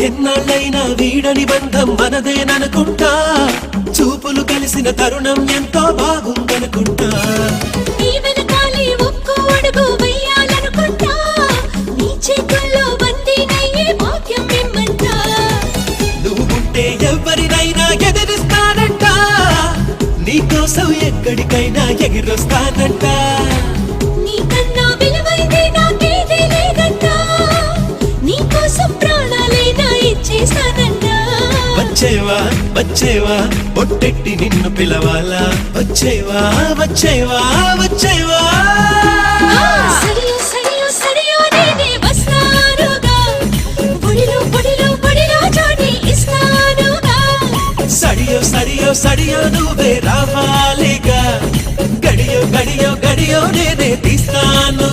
ఎన్నాళ్ళైనా వీడని బంధం మనదేననుకుంటా, చూపులు కలిసిన తరుణం ఎంతో బాగుందనుకుంటా. నీ వెనకాలే ఒక్కో అడుగు వెయ్యాలనుకుంటా, నీ చేతుల్లో బందీనయ్యే భాగ్యం ఇమ్మంటా. నువ్వుంటే ఎవరినైనా ఎదిరిస్తానంట, నీకోసం ఎక్కడికైనా ఎగిరొస్తానంట. నీకన్నా విలువైంది నాకేదీ లేదంట, నీకోసం ప్రాణాలైనా ఇచ్చేస్తానంట. వచ్చేవా వచ్చేవా ఒట్టెట్టి నిన్ను పిలవాలా, వచ్చేవా వచ్చేవా వచ్చేవా. సడియో సడియో సడియో నేనే వస్తానుగా, బొడిలో బొడిలో బొడిలో చోటి ఇస్తానుగా. సడియో సడియో సడియో నువ్వే రావాలిగా, గడియో గడియో గడియో నేనే తీస్తాను.